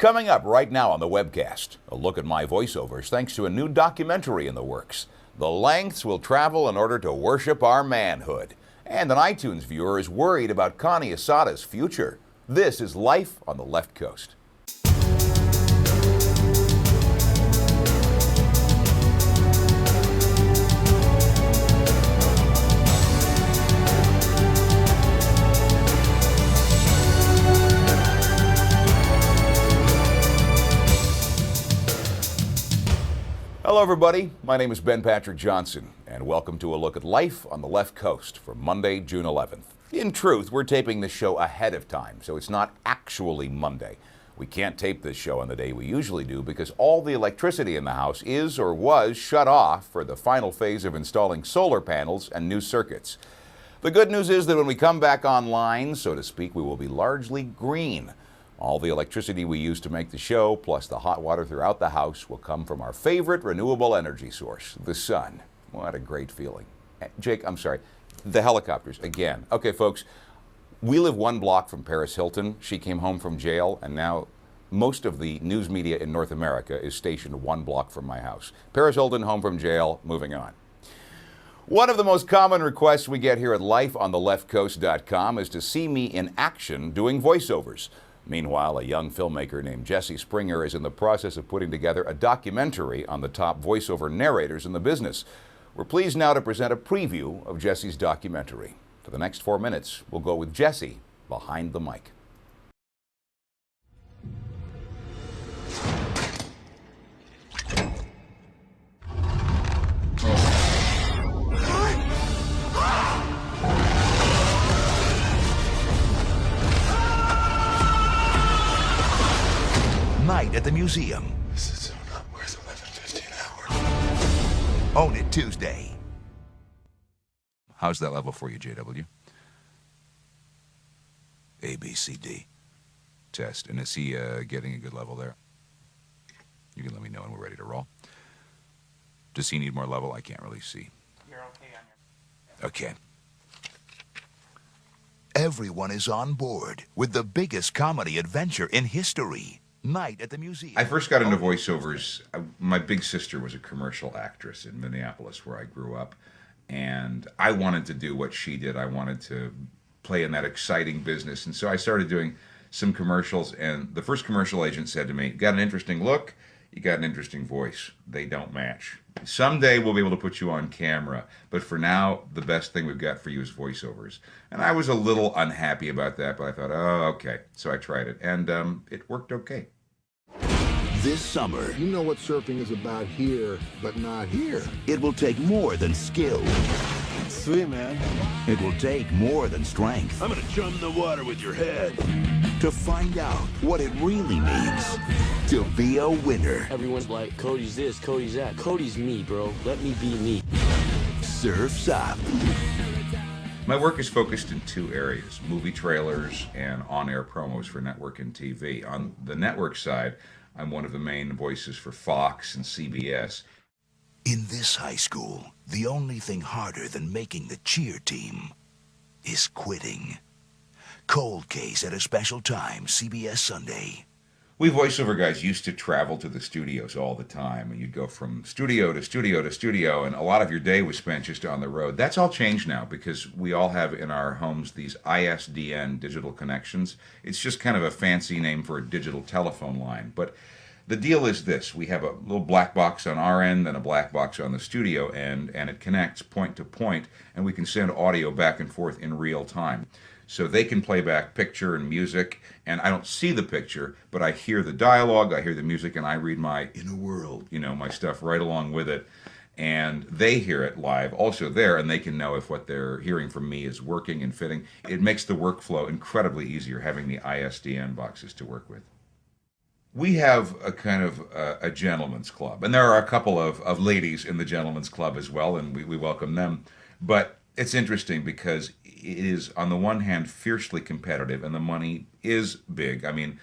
Coming up right now on the webcast, a look at my voiceovers thanks to a new documentary in the works. The lengths we'll travel in order to worship our manhood. And an iTunes viewer is worried about Connie Asada's future. This is Life on the Left Coast. Hello everybody, my name is Ben Patrick Johnson, and welcome to a look at Life on the Left Coast for Monday, June 11th. In truth, we're taping this show ahead of time, so it's not actually Monday. We can't tape this show on the day we usually do because all the electricity in the house is or was shut off for the final phase of installing solar panels and new circuits. The good news is that when we come back online, so to speak, we will be largely green. All the electricity we use to make the show, plus the hot water throughout the house, will come from our favorite renewable energy source, the sun. What a great feeling. Jake, I'm sorry, the helicopters, again. Okay, folks, we live one block from Paris Hilton. She came home from jail, and now most of the news media in North America is stationed one block from my house. Paris Hilton, home from jail, moving on. One of the most common requests we get here at lifeontheleftcoast.com is to see me in action doing voiceovers. Meanwhile, a young filmmaker named Jesse Springer is in the process of putting together a documentary on the top voiceover narrators in the business. We're pleased now to present a preview of Jesse's documentary. For the next 4 minutes, we'll go with Jesse behind the mic. Night at the museum. This is so not worth 11.15 hours. Own it Tuesday. How's that level for you, JW? A, B, C, D. Test. And is he getting a good level there? You can let me know when we're ready to roll. Does he need more level? I can't really see. You're okay on your... Okay. Everyone is on board with the biggest comedy adventure in history. Night at the museum. I first got into voiceovers. My big sister was a commercial actress in Minneapolis, where I grew up, and I wanted to do what she did. I wanted to play in that exciting business, and so I started doing some commercials, and the first commercial agent said to me, "You got an interesting look, you got an interesting voice. They don't match. Someday we'll be able to put you on camera, but for now, the best thing we've got for you is voiceovers." And I was a little unhappy about that, but I thought, oh, okay. So I tried it, and it worked okay. This summer, You know what surfing is about here, but not here. it will take more than skill. Sweet, man. It will take more than strength I'm gonna jump in the water with your head. to find out what it really means to be a winner. Everyone's like, Cody's this, Cody's that. Cody's me, bro. Let me be me. Surf's Up. My work is focused in two areas, movie trailers and on-air promos for network and TV. On the network side, I'm one of the main voices for Fox and CBS. In this high school, the only thing harder than making the cheer team is quitting. Cold Case at a special time, CBS Sunday. We voiceover guys used to travel to the studios all the time, and you'd go from studio to studio to studio, and a lot of your day was spent just on the road. That's all changed now because we all have in our homes these ISDN digital connections. It's just kind of a fancy name for a digital telephone line. But the deal is this. We have a little black box on our end and a black box on the studio end, and it connects point to point, and we can send audio back and forth in real time. So they can play back picture and music, and I don't see the picture, but I hear the dialogue, I hear the music, and I read my inner world, my stuff right along with it. And they hear it live also there, and they can know if what they're hearing from me is working and fitting. It makes the workflow incredibly easier having the ISDN boxes to work with. We have a kind of a gentleman's club, and there are a couple of ladies in the gentleman's club as well, and we welcome them. But it's interesting because it is, on the one hand, fiercely competitive, and the money is big. I mean,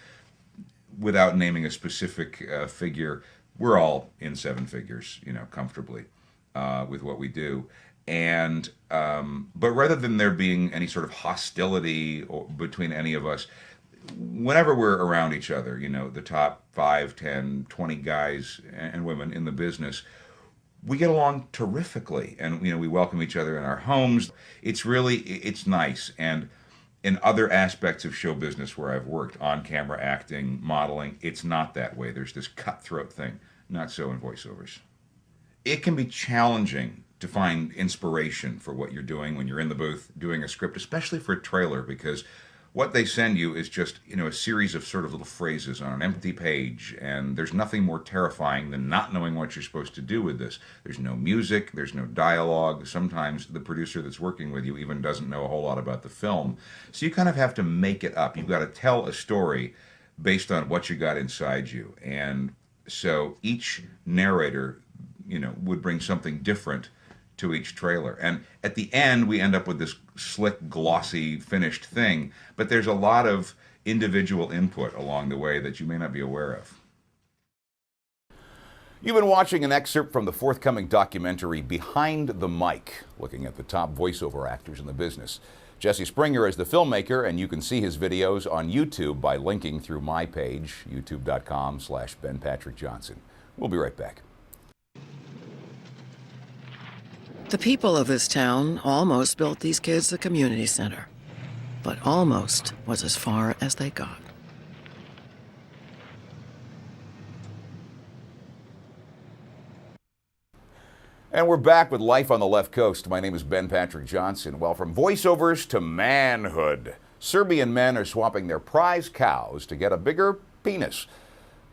without naming a specific figure, we're all in seven figures, comfortably with what we do. And but rather than there being any sort of hostility between any of us, whenever we're around each other, you know, the top 5, 10, 20 guys and women in the business, we get along terrifically, and you know, we welcome each other in our homes. It's nice. And in other aspects of show business where I've worked, on camera acting, modeling, it's not that way. There's this cutthroat thing. Not so in voiceovers. It can be challenging to find inspiration for what you're doing when you're in the booth doing a script, especially for a trailer, because what they send you is just, you know, a series of sort of little phrases on an empty page, and there's nothing more terrifying than not knowing what you're supposed to do with this. There's no music, there's no dialogue. Sometimes the producer that's working with you even doesn't know a whole lot about the film. So you kind of have to make it up. You've got to tell a story based on what you got inside you. And so each narrator, you know, would bring something different to each trailer. And at the end, we end up with this slick, glossy, finished thing, but there's a lot of individual input along the way that you may not be aware of. You've been watching an excerpt from the forthcoming documentary Behind the Mic, looking at the top voiceover actors in the business. Jesse Springer is the filmmaker, and you can see his videos on YouTube by linking through my page, youtube.com/BenPatrickJohnson. We'll be right back. The people of this town almost built these kids a community center, but almost was as far as they got. And we're back with Life on the Left Coast. My name is Ben Patrick Johnson. Well, from voiceovers to manhood, Serbian men are swapping their prize cows to get a bigger penis.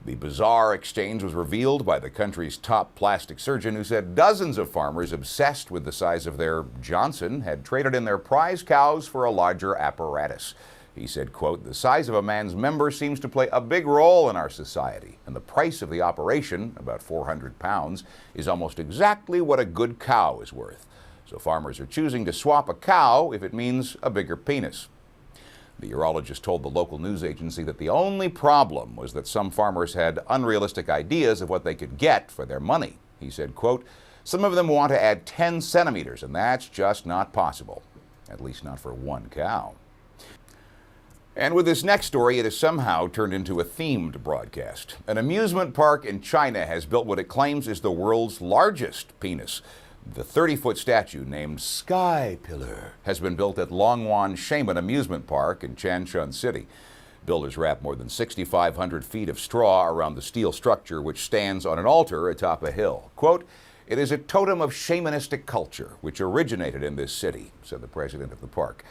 The bizarre exchange was revealed by the country's top plastic surgeon, who said dozens of farmers obsessed with the size of their Johnson had traded in their prize cows for a larger apparatus. He said, quote, "The size of a man's member seems to play a big role in our society, and the price of the operation, about 400 pounds, is almost exactly what a good cow is worth. So farmers are choosing to swap a cow if it means a bigger penis." The urologist told the local news agency that the only problem was that some farmers had unrealistic ideas of what they could get for their money. He said, quote, "Some of them want to add 10 centimeters, and that's just not possible, at least not for one cow." And with this next story, it has somehow turned into a themed broadcast. An amusement park in China has built what it claims is the world's largest penis. The 30-foot statue named Sky Pillar has been built at Longwan Shaman Amusement Park in Chanshan City. Builders wrapped more than 6,500 feet of straw around the steel structure, which stands on an altar atop a hill. Quote, "It is a totem of shamanistic culture, which originated in this city," said the president of the park.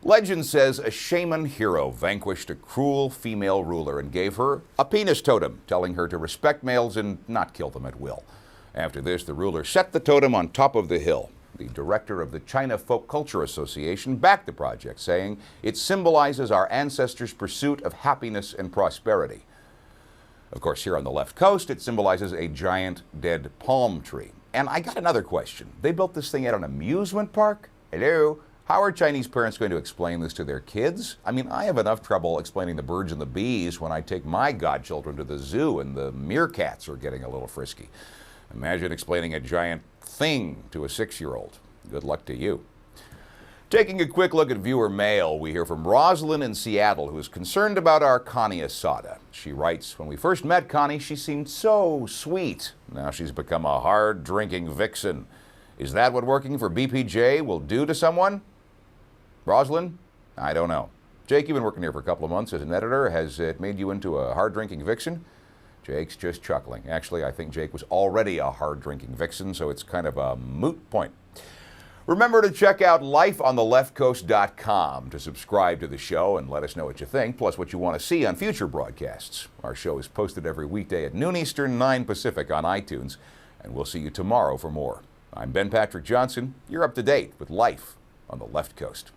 Legend says a shaman hero vanquished a cruel female ruler and gave her a penis totem, telling her to respect males and not kill them at will. After this, the ruler set the totem on top of the hill. The director of the China Folk Culture Association backed the project, saying it symbolizes our ancestors' pursuit of happiness and prosperity. Of course, here on the left coast, it symbolizes a giant dead palm tree. And I got another question. They built this thing at an amusement park? Hello? How are Chinese parents going to explain this to their kids? I mean, I have enough trouble explaining the birds and the bees when I take my godchildren to the zoo and the meerkats are getting a little frisky. Imagine explaining a giant thing to a 6-year-old. Good luck to you. Taking a quick look at viewer mail, we hear from Rosalind in Seattle, who is concerned about our Connie Asada. She writes, "When we first met Connie, she seemed so sweet. Now she's become a hard-drinking vixen. Is that what working for BPJ will do to someone?" Rosalind, I don't know. Jake, you've been working here for a couple of months as an editor. Has it made you into a hard-drinking vixen? Jake's just chuckling. Actually, I think Jake was already a hard-drinking vixen, so it's kind of a moot point. Remember to check out lifeontheleftcoast.com to subscribe to the show and let us know what you think, plus what you want to see on future broadcasts. Our show is posted every weekday at noon Eastern, 9 Pacific on iTunes, and we'll see you tomorrow for more. I'm Ben Patrick Johnson. You're up to date with Life on the Left Coast.